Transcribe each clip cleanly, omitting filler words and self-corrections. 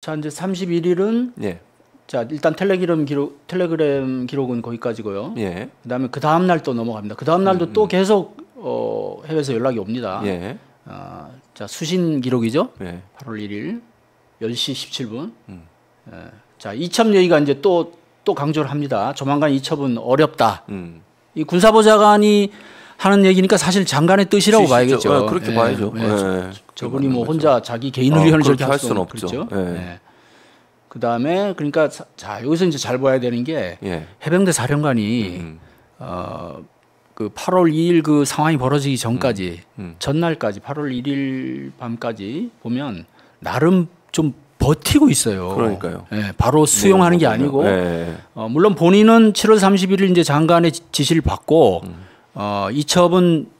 자, 이제 31일은 예. 자, 일단 텔레그램 기록은 거기까지고요. 예. 그다음에 그 다음 날 또 넘어갑니다. 그 다음 날도 또 계속 해외에서 연락이 옵니다. 예. 자, 수신 기록이죠. 예. 8월 1일 10시 17분. 자, 이첩 얘기가 이제 또 강조를 합니다. 조만간 이첩은 어렵다. 이 군사보좌관이 하는 얘기니까 사실 장관의 뜻이라고 봐야겠죠. 그렇게 봐야죠. 저분이 뭐 혼자 자기 개인 의견을 저렇게 할 수는 없죠. 그렇죠. 그 다음에 그러니까 자 여기서 이제 잘 봐야 되는 게 해병대 사령관이 그 8월 2일 그 상황이 벌어지기 전까지 전날까지 8월 1일 밤까지 보면 나름 좀 버티고 있어요. 그러니까요. 바로 수용하는 게 아니고 물론 본인은 7월 31일 이제 장관의 지시를 받고 이첩은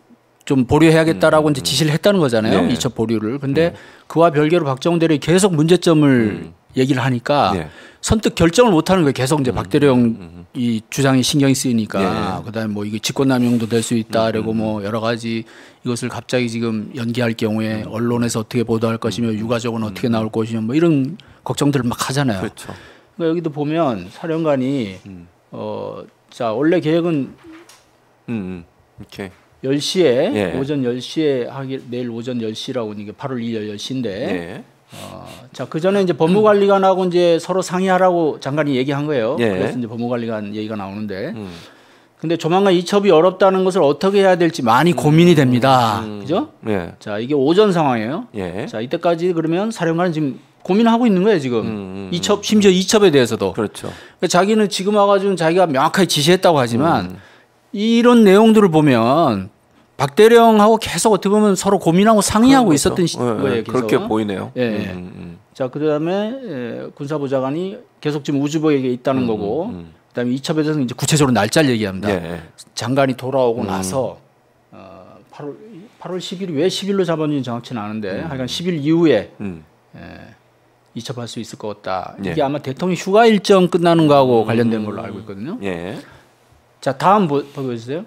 좀 보류해야겠다라고 이제 지시를 했다는 거잖아요. 이첩 보류를. 근데 그와 별개로 박정훈 대령이 계속 문제점을 얘기를 하니까 선뜻 결정을 못 하는 거예요. 계속 이제 박 대령 이 주장이 신경이 쓰이니까 그다음에 뭐 이게 직권남용도 될 수 있다. 그리고 뭐 여러 가지 이것을 갑자기 지금 연기할 경우에 언론에서 어떻게 보도할 것이며 유가족은 어떻게 나올 것이며 뭐 이런 걱정들을 막 하잖아요. 그렇죠. 그러니까 여기도 보면 사령관이 자 원래 계획은 이렇게 10시에 오전 10시에 내일 오전 10시라고 이게 8월 2일 10시인데 자, 그 전에 이제 법무관리관하고 이제 서로 상의하라고 장관이 얘기한 거예요. 그래서 이제 법무관리관 얘기가 나오는데 근데 조만간 이첩이 어렵다는 것을 어떻게 해야 될지 많이 고민이 됩니다. 그죠? 자, 이게 오전 상황이에요. 자, 이때까지 그러면 사령관은 지금 고민하고 있는 거예요, 지금. 이첩, 심지어 이첩에 대해서도. 그렇죠. 그러니까 자기는 지금 와가지고 자기가 명확하게 지시했다고 하지만 이런 내용들을 보면 박 대령하고 계속 어떻게 보면 서로 고민하고 상의하고 있었던 거예요. 계속. 그렇게 보이네요. 자, 그다음에 군사보좌관이 계속 지금 우주복에게 있다는 거고, 그다음에 이첩에 대해서는 이제 구체적으로 날짜를 얘기합니다. 장관이 돌아오고 나서 8월 10일이 왜 10일로 잡았는지 정확치는 않은데, 하여간 10일 이후에 이첩할 수 있을 것 같다. 이게 아마 대통령 휴가 일정 끝나는 거하고 관련된 걸로 알고 있거든요. 자, 다음 보여주세요.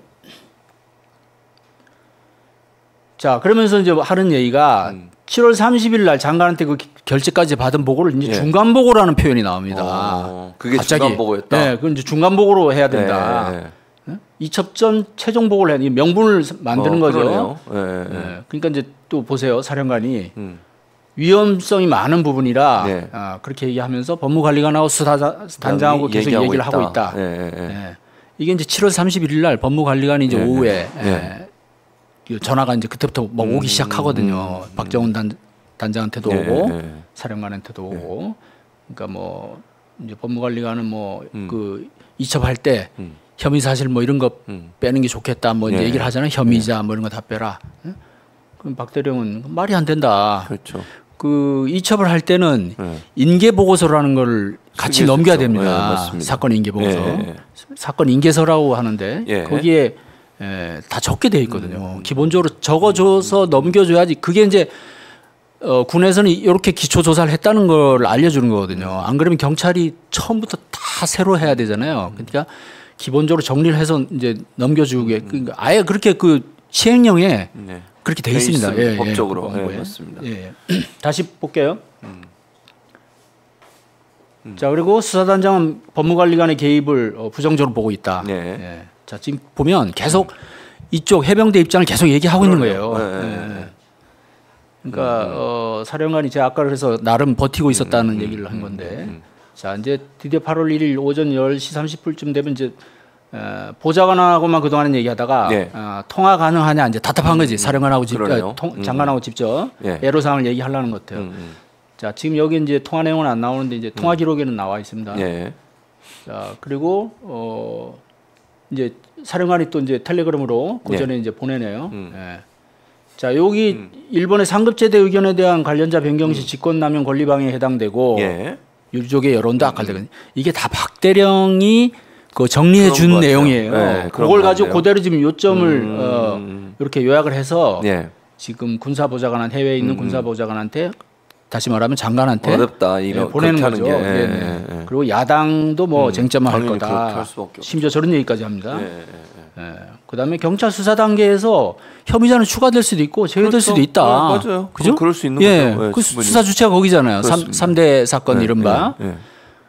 자, 그러면서 이제 하는 얘기가 7월 30일 날 장관한테 그 결재까지 받은 보고를 이제 중간 보고라는 표현이 나옵니다. 그게 갑자기. 중간 보고였다. 네, 그건 이제 중간 보고로 해야 된다. 이첩 전 최종 보고를 해야 명분을 만드는 거죠. 그러니까 이제 또 보세요, 사령관이 위험성이 많은 부분이라 그렇게 얘기하면서 법무관리관하고 수사단장하고 계속 얘기를 하고 있다. 이게 이제 7월 31일 날 법무관리관이 이제 오후에 전화가 이제 그때부터 막 오기 시작하거든요. 박정훈 단장한테도 오고 사령관한테도 오고. 그러니까 뭐 이제 법무관리관은 뭐 그 이첩할 때 혐의 사실 뭐 이런 거 빼는 게 좋겠다 뭐 이제 얘기를 하잖아요. 혐의자 뭐 이런 거 다 빼라. 그럼 박 대령은 말이 안 된다. 그렇죠. 그 이첩을 할 때는 인계 보고서라는 걸 같이 넘겨야 됩니다. 사건 인계 보고서. 사건 인계서라고 하는데 거기에 다 적게 돼 있거든요. 기본적으로 적어줘서 넘겨줘야지. 그게 이제 군에서는 이렇게 기초 조사를 했다는 걸 알려주는 거거든요. 안 그러면 경찰이 처음부터 다 새로 해야 되잖아요. 그러니까 기본적으로 정리를 해서 이제 넘겨주게. 그러니까 아예 그렇게 그 시행령에 그렇게 돼 있습니다. 법적으로. 맞습니다. 다시 볼게요. 자, 그리고 수사단장은 법무관리관의 개입을 부정적으로 보고 있다. 자, 지금 보면 계속 이쪽 해병대 입장을 계속 얘기하고 있는 거예요. 그러니까 사령관이 제가 아까 그래서 나름 버티고 있었다는 얘기를 한 건데, 자, 이제 드디어 8월 1일 오전 10시 30분쯤 되면 이제 보좌관하고만 그동안은 얘기하다가 통화 가능하냐 이제 답답한 거지. 사령관하고 장관하고 직접 애로사항을 얘기하려는 것 같아요. 자, 지금 여기 이제 통화 내용은 안 나오는데 이제 통화 기록에는 나와 있습니다. 자, 그리고 이제 사령관이 또 이제 텔레그램으로 그 전에 이제 보내네요. 자, 여기 일본의 상급제대 의견에 대한 관련자 변경 시 직권남용 권리방해에 해당되고 유족의 여론도 악화되거든요. 이게 다 박 대령이 그 정리해 준 내용이에요. 그걸 가지고 그대로 지금 요점을 이렇게 요약을 해서 지금 군사보좌관한 해외에 있는 군사보좌관한테 다시 말하면 장관한테 어렵다, 보내는 거죠. 그리고 야당도 뭐 쟁점을 할 거다. 심지어 저런 얘기까지 합니다. 예. 그다음에 경찰 수사 단계에서 혐의자는 추가될 수도 있고 제외될 그렇죠. 수도 있다. 맞아요. 그죠? 그럴 수 있는 예. 거죠. 예, 그 수사 주체가 거기잖아요. 3대 사건 네, 이른바. 네, 네.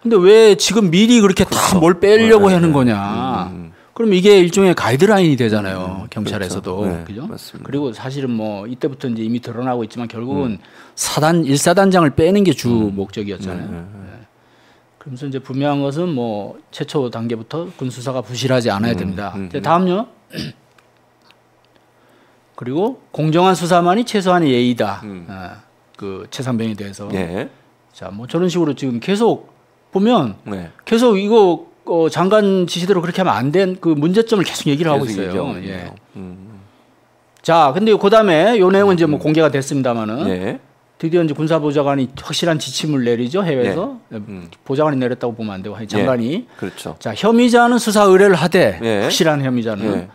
근데 왜 지금 미리 그렇게 그렇죠. 다 뭘 빼려고 하는 거냐. 그럼 이게 일종의 가이드라인이 되잖아요. 경찰에서도. 그렇죠. 네, 그죠? 맞습니다. 그리고 사실은 뭐 이때부터 이제 이미 드러나고 있지만 결국은 1사단장을 빼는 게 주 목적이었잖아요. 네. 그러면서 이제 분명한 것은 뭐 최초 단계부터 군수사가 부실하지 않아야 됩니다. 다음요. 그리고 공정한 수사만이 최소한의 예의다. 그 최상병에 대해서. 예. 자, 뭐 저런 식으로 지금 계속 보면 네. 계속 이거 장관 지시대로 그렇게 하면 안 된 그 문제점을 계속 얘기를 하고 있어요. 예. 자, 근데 그다음에 요 내용은 이제 뭐 공개가 됐습니다만은 네. 드디어 이제 군사보좌관이 확실한 지침을 내리죠, 해외에서. 보좌관이 내렸다고 보면 안 되고 장관이. 예. 그렇죠. 자, 혐의자는 수사 의뢰를 하되 예. 확실한 혐의자는 예.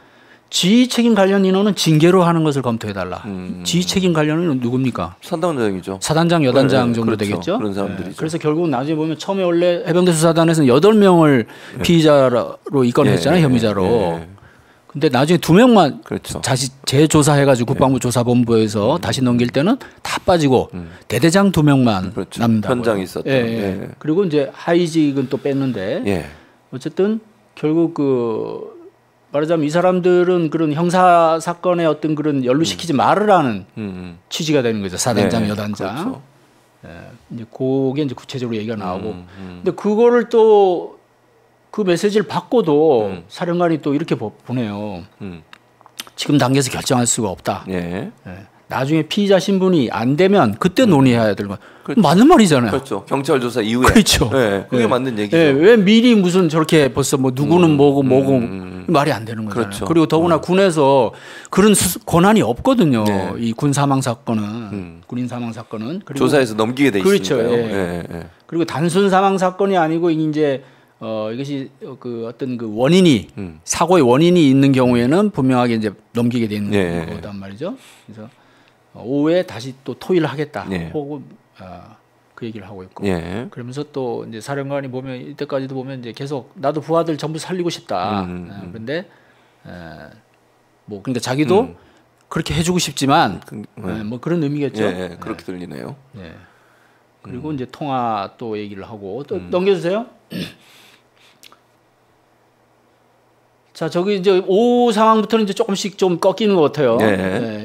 지휘 책임 관련 인원은 징계로 하는 것을 검토해 달라. 지휘 책임 관련 인원은 누굽니까? 사단장이죠. 사단장, 여단장 네, 정도 그렇죠. 되겠죠. 그런 사람들이죠. 그래서 결국은 나중에 보면 처음에 원래 해병대 수사단에서는 8명을 피의자로 입건했잖아요, 혐의자로. 근데 나중에 2명만 그렇죠. 다시 재조사해가지고 국방부 조사본부에서 다시 넘길 때는 다 빠지고 대대장 2명만 그렇죠. 남는다고요. 현장에 있었던. 예. 그리고 이제 하위직은 또 뺐는데 예. 어쨌든 결국 그 말하자면 이 사람들은 그런 형사 사건의 어떤 그런 연루시키지 말으라는 취지가 되는 거죠. 사단장, 네, 여단장. 그렇죠. 이제 그게 이제 구체적으로 얘기가 나오고. 근데 그거를 또 그 메시지를 받고도 사령관이 또 이렇게 보내요. 지금 단계에서 결정할 수가 없다. 예. 나중에 피의자 신분이 안 되면 그때 논의해야 될 거. 그렇죠. 맞는 말이잖아요. 그렇죠. 경찰 조사 이후에. 그렇죠. 네, 그게 맞는 얘기죠. 왜 미리 무슨 저렇게 벌써 뭐 누구는 뭐고 말이 안 되는 거잖아요. 그렇죠. 그리고 더구나 군에서 그런 권한이 없거든요. 네. 이 군 사망 사건은 군인 사망 사건은 그리고 조사해서 넘기게 돼 그렇죠. 있으니까요. 예. 그리고 단순 사망 사건이 아니고 이제 이것이 그 어떤 그 원인이 사고의 원인이 있는 경우에는 분명하게 이제 넘기게 되는 거단 말이죠. 그래서 오후에 다시 또 토의를 하겠다. 혹은 그 얘기를 하고 있고. 그러면서 또 이제 사령관이 보면 이때까지도 보면 이제 계속 나도 부하들 전부 살리고 싶다. 그런데 뭐 그러니까 자기도 그렇게 해주고 싶지만 뭐 그런 의미겠죠. 그렇게 들리네요. 그리고 이제 통화 또 얘기를 하고 또 넘겨주세요. 자, 저기 이제 오후 상황부터는 이제 조금씩 좀 꺾이는 것 같아요.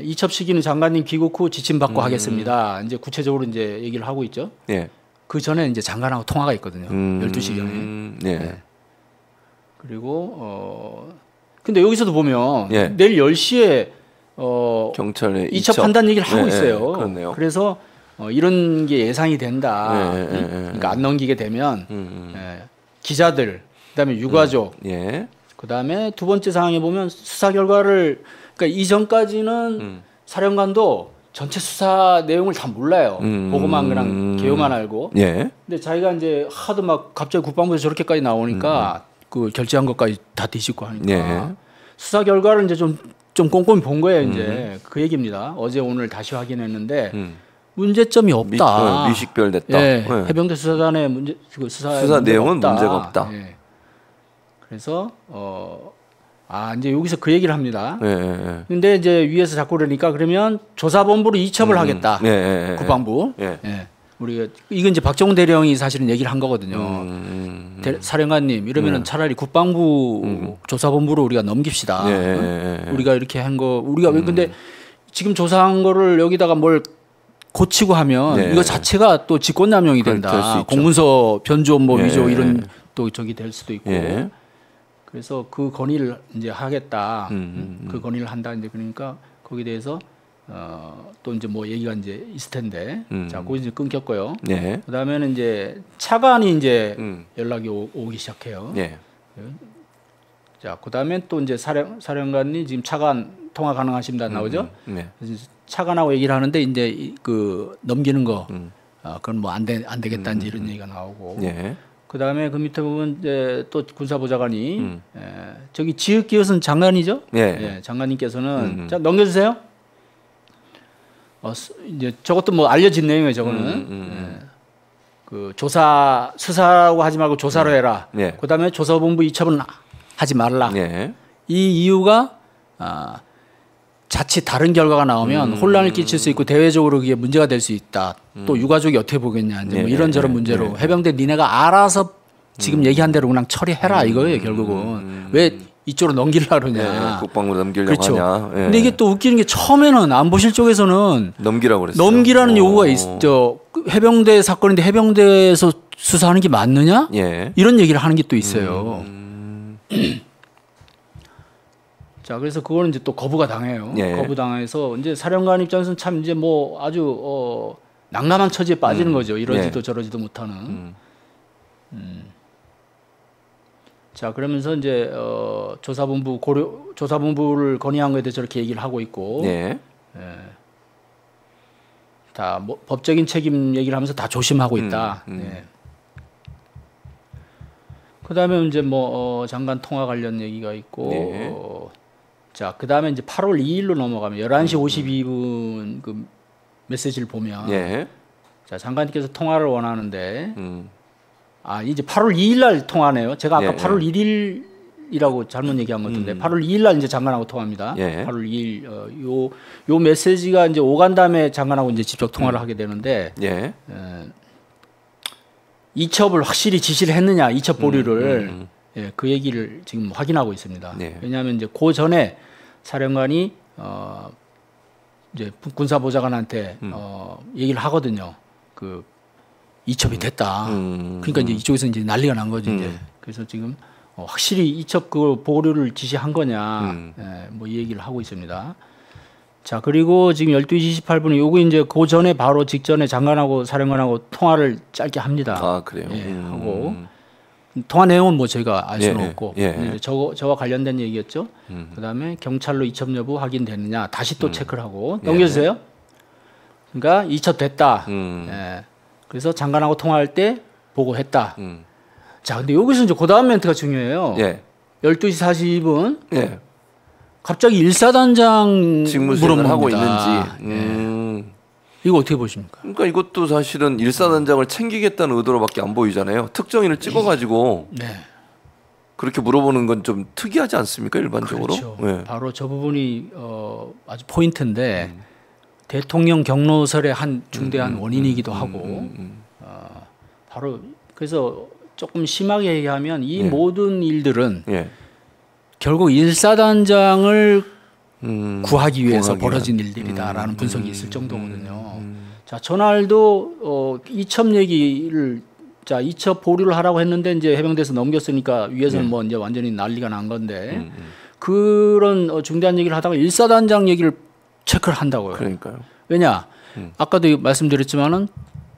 이첩 시기는 장관님 귀국 후 지침 받고 하겠습니다. 이제 구체적으로 이제 얘기를 하고 있죠. 그 전에 이제 장관하고 통화가 있거든요. 12시경에. 그리고 근데 여기서도 보면 내일 10시에 경찰에 이첩 판단 얘기를 하고 있어요. 그렇네요. 그래서 이런 게 예상이 된다. 그러니까 안 넘기게 되면 기자들, 그다음에 유가족, 그다음에 두 번째 상황에 보면 수사 결과를 그러니까 이전까지는 사령관도 전체 수사 내용을 다 몰라요. 보고만 그냥 개요만 알고. 근데 자기가 이제 하도 막 갑자기 국방부에서 저렇게까지 나오니까 그 결제한 것까지 다 뒤집고 하니까 수사 결과를 이제 좀 꼼꼼히 본 거예요. 이제 그 얘기입니다. 어제 오늘 다시 확인했는데 문제점이 없다. 미식별됐다. 해병대 수사단의 수사 내용은 없다. 문제가 없다. 그래서 이제 여기서 그 얘기를 합니다. 근데 이제 위에서 자꾸 그러니까 그러면 조사본부로 이첩을 하겠다. 국방부. 우리가 이건 이제 박정훈 대령이 사실은 얘기를 한 거거든요. 사령관님 이러면은 차라리 국방부 조사본부로 우리가 넘깁시다. 우리가 이렇게 한 거 우리가 왜 근데 지금 조사한 거를 여기다가 뭘 고치고 하면 이거 자체가 또 직권남용이 된다. 공문서 변조 뭐 위조 이런 또 저기 될 수도 있고. 그래서 그 건의를 이제 하겠다. 그 건의를 한다. 이제 그러니까 거기에 대해서 또 이제 뭐 얘기가 이제 있을 텐데. 자, 거기 이제 끊겼고요. 그다음에는 이제 차관이 이제 연락이 오기 시작해요. 자, 그다음에 또 이제 사령관이 지금 차관 통화 가능하십니다 나오죠. 그래서 차관하고 얘기를 하는데 이제 그 넘기는 거 그건 뭐 안 되겠다 이제 이런 얘기가 나오고. 그다음에 그 밑에 보면 이제 또 군사보좌관이 저기 지읒기읒은 장관이죠. 장관님께서는 자 넘겨주세요. 이제 저것도 뭐 알려진 내용이에요. 저거는 그 수사라고 하지 말고 조사로 해라. 그다음에 조사본부 이첩은 하지 말라. 이 이유가 자칫 다른 결과가 나오면 혼란을 끼칠 수 있고 대외적으로 그게 문제가 될 수 있다. 또 유가족이 어떻게 보겠냐. 이제 뭐 이런저런 문제로 해병대 니네가 알아서 지금 얘기한 대로 그냥 처리해라 이거예요. 결국은 왜 이쪽으로 넘기려고 그러냐. 국방부 넘기려고 그렇죠. 하냐. 근데 이게 또 웃기는 게 처음에는 안보실 쪽에서는 넘기라고 그랬어요. 넘기라는 요구가 있죠. 해병대 사건인데 해병대에서 수사하는 게 맞느냐? 이런 얘기를 하는 게 또 있어요. 자, 그래서 그거는 이제 또 거부가 당해요. 거부 당해서 이제 사령관 입장에서는 참 이제 뭐 아주 난감한 처지에 빠지는 거죠. 이러지도 저러지도 못하는. 자, 그러면서 이제 조사본부를 건의한 거에 대해서 저렇게 얘기를 하고 있고, 다 뭐 법적인 책임 얘기를 하면서 다 조심하고 있다. 그다음에 이제 뭐 장관 통화 관련 얘기가 있고, 자, 그다음에 이제 8월 2일로 넘어가면 11시 52분 그 메시지를 보면, 자, 장관님께서 통화를 원하는데, 이제 8월 2일 날 통화네요. 제가 아까 8월 1일이라고 잘못 얘기한 것 같은데 8월 2일 날 이제 장관하고 통화합니다. 8월 2일 요 메시지가 이제 오간 다음에 장관하고 이제 직접 통화를 하게 되는데 이첩을 확실히 지시를 했느냐, 이첩 보류를 그 얘기를 지금 확인하고 있습니다. 왜냐하면 이제 그 전에 사령관이 이제 군사보좌관한테 얘기를 하거든요. 그 이첩이 됐다. 그러니까 이제 이쪽에서 이제 난리가 난 거죠. 이제 그래서 지금 확실히 이첩 그 보류를 지시한 거냐, 뭐 이 얘기를 하고 있습니다. 자, 그리고 지금 12시 28분에 요거 이제 그 전에 바로 직전에 장관하고 사령관하고 통화를 짧게 합니다. 아, 그래요? 하고 통화 내용은 뭐 저희가 알 수는 없고 저와 관련된 얘기였죠. 그다음에 경찰로 이첩 여부 확인됐느냐 다시 또 체크를 하고 넘겨주세요. 그러니까 이첩됐다. 그래서 장관하고 통화할 때 보고했다. 자, 근데 여기서 이제 그 다음 멘트가 중요해요. 12시 42분. 갑자기 일사단장 직무수행을 하고 있는지. 이거 어떻게 보십니까? 그러니까 이것도 사실은 일사단장을 챙기겠다는 의도로밖에 안 보이잖아요. 특정인을 찍어가지고 그렇게 물어보는 건 좀 특이하지 않습니까? 일반적으로. 그렇죠. 바로 저 부분이 아주 포인트인데 대통령 경로설의 한 중대한 원인이기도 하고 바로 그래서 조금 심하게 얘기하면 이 모든 일들은 결국 일사단장을 구하기 위해서 벌어진 일들이다라는 분석이 있을 정도거든요. 자, 전날도 이첩 얘기를 이첩 보류를 하라고 했는데 이제 해병대에서 넘겼으니까 위에서는 뭐 이제 완전히 난리가 난 건데 그런 중대한 얘기를 하다가 일사단장 얘기를 체크를 한다고요. 그러니까요. 왜냐? 아까도 말씀드렸지만은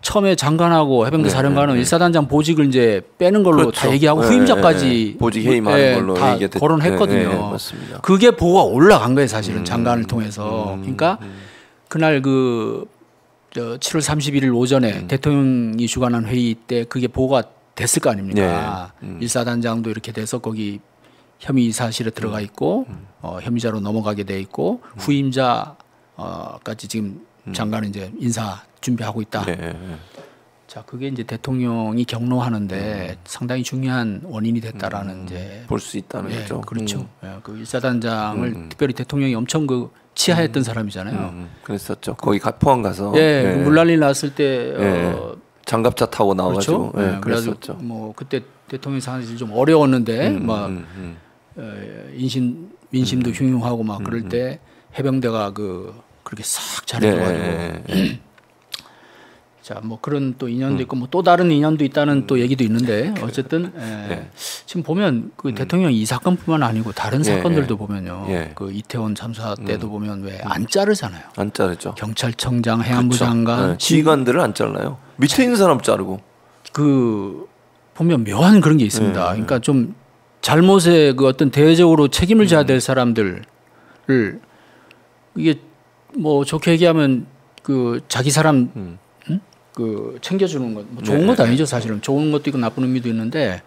처음에 장관하고 해병대 사령관은 일사단장 보직을 이제 빼는 걸로 다 얘기하고 후임자까지 보직 해임하는 걸로 다 거론했거든요. 맞습니다. 그게 보고가 올라간 거예요, 사실은 장관을 통해서. 그러니까 그날 그 7월 31일 오전에 대통령이 주관한 회의 때 그게 보고가 됐을 거 아닙니까? 일사단장도 이렇게 돼서 거기 혐의 사실에 들어가 있고 혐의자로 넘어가게 돼 있고 후임자까지 지금 장관은 이제 인사 준비하고 있다. 자, 그게 이제 대통령이 경로하는데 상당히 중요한 원인이 됐다라는 이제 볼 수 있다는 거죠. 그렇죠. 그 일사단장을 특별히 대통령이 엄청 그 치하했던 사람이잖아요. 그랬었죠. 거기 포항 가서 물난리 났을 때 장갑차 타고 나와가지고 그렇죠. 그래가지고 뭐 그때 대통령 사실 좀 어려웠는데 막 민심도 흉흉하고 막 그럴 때 해병대가 그렇게 싹 잘해줘가지고 자, 뭐 그런 또 인연도 있고 뭐 또 다른 인연도 있다는 또 얘기도 있는데 어쨌든 지금 보면 그 대통령 이 사건뿐만 아니고 다른 사건들도 보면요. 그 이태원 참사 때도 보면 왜 안 자르잖아요. 안 자르죠. 경찰청장, 해안부 장관, 지휘관들을 안 잘라요. 밑에 있는 사람 자르고. 그 보면 묘한 그런 게 있습니다. 그러니까 좀 잘못에 그 어떤 대외적으로 책임을 져야 될 사람들을 이게 뭐 좋게 얘기하면 그 자기 사람 그 챙겨주는 것, 뭐 좋은 것도 아니죠 사실은. 좋은 것도 있고 나쁜 의미도 있는데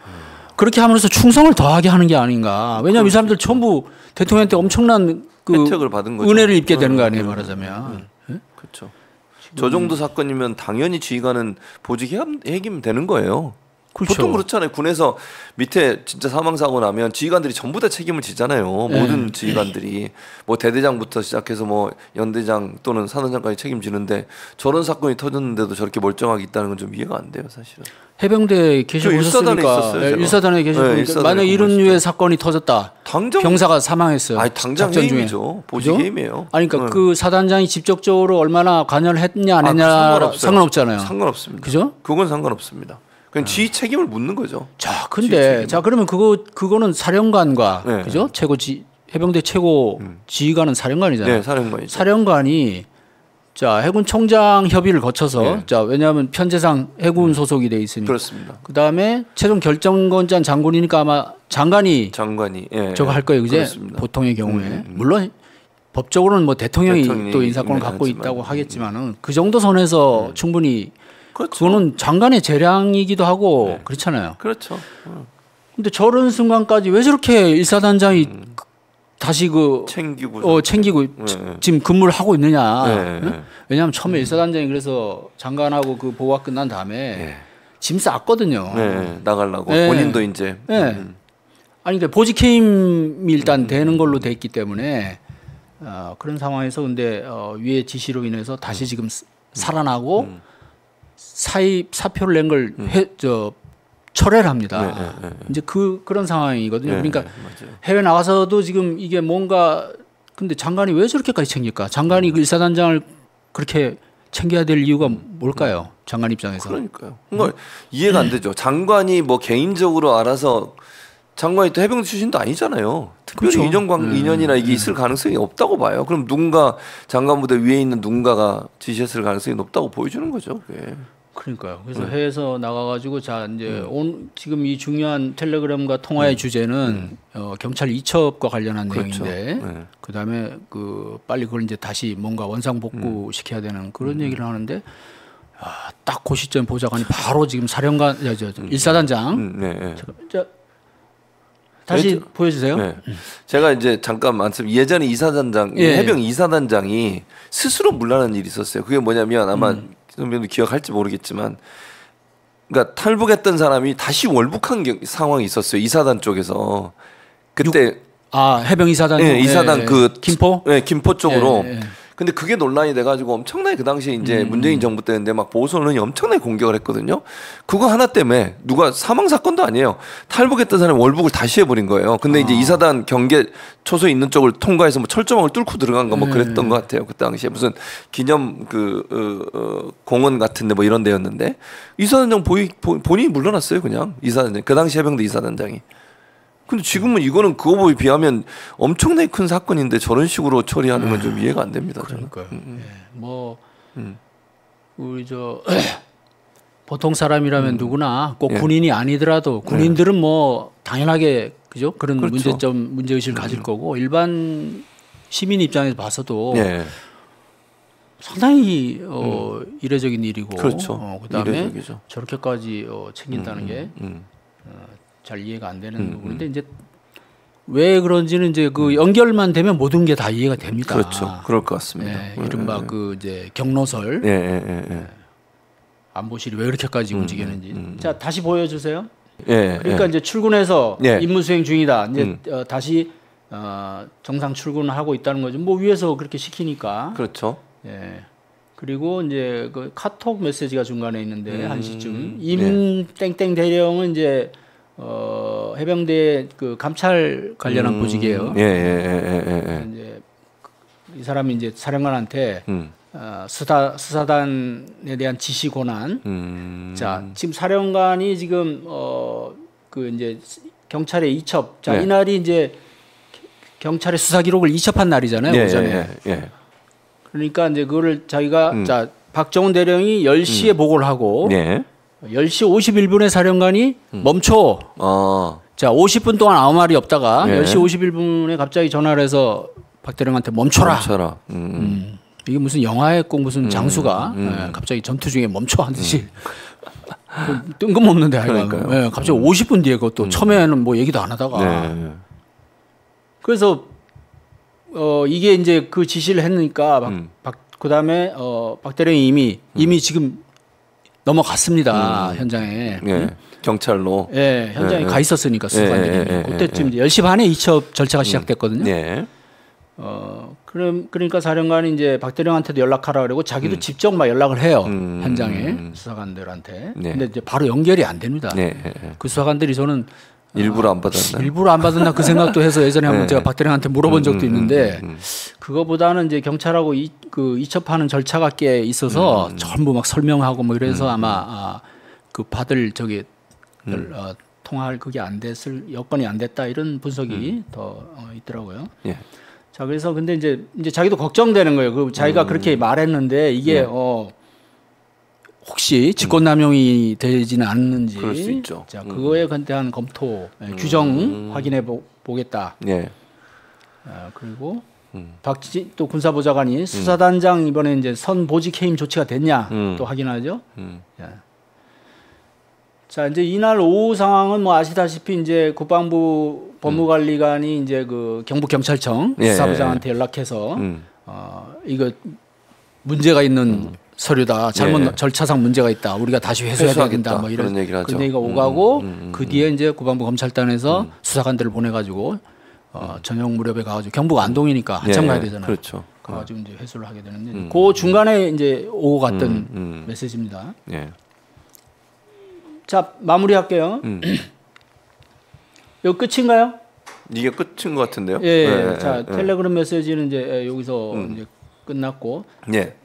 그렇게 함으로써 충성을 더하게 하는 게 아닌가. 왜냐하면 이 사람들 전부 대통령한테 엄청난 그 혜택을 받은 거죠. 은혜를 입게 되는 거 아니에요 말하자면. 그렇죠. 저 정도 사건이면 당연히 지휘관은 보직 해임 되는 거예요. 그렇죠. 보통 그렇잖아요. 군에서 밑에 진짜 사망 사고 나면 지휘관들이 전부 다 책임을 지잖아요. 모든 지휘관들이 뭐 대대장부터 시작해서 뭐 연대장 또는 사단장까지 책임지는데 저런 사건이 터졌는데도 저렇게 멀쩡하게 있다는 건 좀 이해가 안 돼요, 사실은. 해병대 계셔보셨으니까 일사단에 계셔보니까 만약 이런 류의 사건이 터졌다. 당장 병사가 사망했어요. 아니, 당장 해임이죠. 보직 해임이에요. 아니 그러니까 그 사단장이 직접적으로 얼마나 관여를 했냐 안 했냐 상관없잖아요. 상관없습니다. 그죠? 그건 상관없습니다. 그냥 지휘 책임을 묻는 거죠. 자, 근데 자 그러면 그거는 사령관과 그죠? 해병대 최고 지휘관은 사령관이잖아요. 네, 사령관이죠. 사령관이 자 해군 총장 협의를 거쳐서 자 왜냐하면 편제상 해군 소속이 돼 있으니까 그렇습니다. 그 다음에 최종 결정권자는 장군이니까 아마 장관이 저거 할 거예요, 그제? 보통의 경우에 물론 법적으로는 뭐 대통령이 또 인사권을 갖고 있다고 하겠지만은 그 정도 선에서 충분히 그렇죠. 그거는 장관의 재량이기도 하고 그렇잖아요. 그렇죠. 근데 저런 순간까지 왜 저렇게 일사단장이 다시 챙기고 지금 근무를 하고 있느냐. 왜냐하면 처음에 일사단장이 그래서 장관하고 그 보고가 끝난 다음에 짐 쌌거든요. 나가려고 본인도 이제. 아니 근데 보직 해임이 일단 되는 걸로 돼 있기 때문에 그런 상황에서 근데 위의 지시로 인해서 다시 지금 살아나고 사표를 낸 걸 철회를 합니다. 이제 그런 상황이거든요. 그러니까 해외 나가서도 지금 이게 뭔가 근데 장관이 왜 저렇게까지 챙길까? 장관이 그 일사단장을 그렇게 챙겨야 될 이유가 뭘까요? 장관 입장에서. 그러니까요. 그러니까 이해가 안 되죠. 장관이 뭐 개인적으로 알아서 장관이 또 해병대 출신도 아니잖아요. 특별히 그렇죠. 인연이나 이게 있을 가능성이 없다고 봐요. 그럼 누군가 장관 부대 위에 있는 누군가가 지시했을 가능성이 높다고 보여주는 거죠. 그게. 그러니까요. 그래서 해외에서 나가가지고 자 이제 지금 이 중요한 텔레그램과 통화의 주제는 경찰 이첩과 관련한 내용인데 그 다음에 빨리 그걸 이제 다시 뭔가 원상복구 시켜야 되는 그런 얘기를 하는데 딱 그 시점 보좌관이 바로 지금 사령관 일사단장 다시 보여주세요. 제가 이제 잠깐 말씀 예전에 이사단장 해병 이사단장이 스스로 물러나는 일이 있었어요. 그게 뭐냐면 아마 선배님도 기억할지 모르겠지만, 그러니까 탈북했던 사람이 다시 월북한 상황이 있었어요. 이사단 쪽에서 그때 해병 이사단 이사단 김포 김포 쪽으로. 근데 그게 논란이 돼가지고 엄청나게 그 당시에 이제 문재인 정부 때인데 막 보수 언론이 엄청나게 공격을 했거든요. 그거 하나 때문에 누가 사망 사건도 아니에요. 탈북했던 사람이 월북을 다시 해버린 거예요. 근데 이제 이사단 경계 초소에 있는 쪽을 통과해서 뭐 철조망을 뚫고 들어간 거 뭐 그랬던 것 같아요. 그 당시에 무슨 기념 공원 같은데 뭐 이런 데였는데 이사단장 본인이 물러났어요. 그냥 이사단장 그 당시 해병대 이사단장이. 근데 지금은 이거는 그거에 비하면 엄청나게 큰 사건인데 저런 식으로 처리하는 건 좀 이해가 안 됩니다. 그러니까요. 우리 보통 사람이라면 누구나 꼭 군인이 아니더라도 군인들은 뭐 당연하게 그죠? 그런 그렇죠. 문제의식을 가질 거고 일반 시민 입장에서 봐서도 상당히 이례적인 일이고 그렇죠. 그다음에 이례적이죠. 저렇게까지 챙긴다는 게 잘 이해가 안 되는 부분인데 이제 왜 그런지는 이제 그 연결만 되면 모든 게 다 이해가 됩니다. 그렇죠. 그럴 것 같습니다. 이른바 이제 경로설 안보실이 왜 이렇게까지 움직이는지. 자 다시 보여주세요. 그러니까 이제 출근해서 임무 수행 중이다. 이제 다시 정상 출근을 하고 있다는 거죠. 뭐 위에서 그렇게 시키니까. 그렇죠. 그리고 이제 그 카톡 메시지가 중간에 있는데 1시쯤 임 땡땡 대령은 이제 해병대 그 감찰 관련한 보직이에요. 이제 이 사람이 이제 사령관한테 수사단에 대한 지시 권한. 자 지금 사령관이 지금 그 이제 경찰에 이첩. 자 이날이 이제 경찰의 수사 기록을 이첩한 날이잖아요. 오전에. 그러니까 이제 그거를 자기가 자 박정훈 대령이 10시에 보고를 하고. 10시 51분에 사령관이 멈춰. 자, 50분 동안 아무 말이 없다가 10시 51분에 갑자기 전화를 해서 박 대령한테 멈춰라. 이게 무슨 영화에 꼭 무슨 장수가 갑자기 전투 중에 멈춰 하듯이 뜬금없는데 하여간 갑자기 50분 뒤에 그것도 처음에는 뭐 얘기도 안 하다가 그래서 이게 이제 그 지시를 했으니까 그다음에 박 대령이 이미 지금 넘어갔습니다. 현장에. 예. 경찰로. 예, 현장에 가 있었으니까 수사관들이. 그때쯤 이제 10시 반에 이첩 절차가 시작됐거든요. 예. 그러니까 사령관이 이제 박대령한테도 연락하라 그러고 자기도 직접 막 연락을 해요. 현장에 수사관들한테. 근데 이제 바로 연결이 안 됩니다. 그 수사관들이 저는 일부러 안 받았나? 일부러 안 받았나 그 생각도 해서 예전에 한번 제가 박대령한테 물어본 적도 있는데 그거보다는 이제 경찰하고 그 이첩하는 절차가 꽤 있어서 전부 막 설명하고 뭐 이래서 아마 그 받을 저기 통화할 그게 안 됐을 여건이 안 됐다 이런 분석이 더 있더라고요. 예. 자 그래서 근데 이제 자기도 걱정되는 거예요. 그 자기가 그렇게 말했는데 이게 혹시 직권남용이 되지는 않는지. 그럴 수 있죠. 자 그거에 대한 검토, 규정 확인해 보겠다. 예. 그리고 박지진 또 군사보좌관이 수사단장 이번에 이제 선보직 해임 조치가 됐냐 또 확인하죠. 예. 자 이제 이날 오후 상황은 뭐 아시다시피 이제 국방부 법무관리관이 이제 그 경북경찰청 수사부장한테 연락해서 이거 문제가 있는 서류다. 잘못 절차상 문제가 있다. 우리가 다시 회수해야 된다. 뭐 이런 그런 얘기가 오가고 그 뒤에 이제 국방부 검찰단에서 수사관들을 보내가지고 전용 무렵에 가가지고 경북 안동이니까 한참 가야 되잖아요. 그렇죠. 가가지고 이제 회수를 하게 되는데 그 중간에 이제 오고 갔던 메시지입니다. 예. 자 마무리할게요. 이거 끝인가요? 이게 끝인 것 같은데요. 예. 자 텔레그램 메시지는 이제 여기서 이제 끝났고. 예.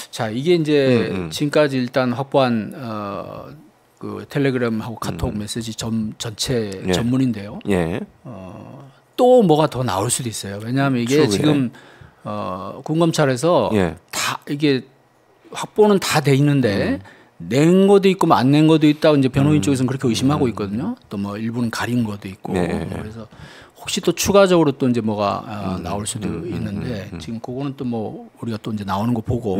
자 이게 이제 지금까지 일단 확보한 그 텔레그램하고 카톡 메시지 전체 전문인데요. 예. 또 뭐가 더 나올 수도 있어요. 왜냐하면 이게 지금 군검찰에서 다 이게 확보는 다 돼 있는데 낸 것도 있고 안 낸 것도 있다고 이제 변호인 쪽에서는 그렇게 의심하고 있거든요. 또 뭐 일부는 가린 것도 있고 그래서 혹시 또 추가적으로 또 이제 뭐가 나올 수도 있는데 지금 그거는 또 뭐 우리가 또 이제 나오는 거 보고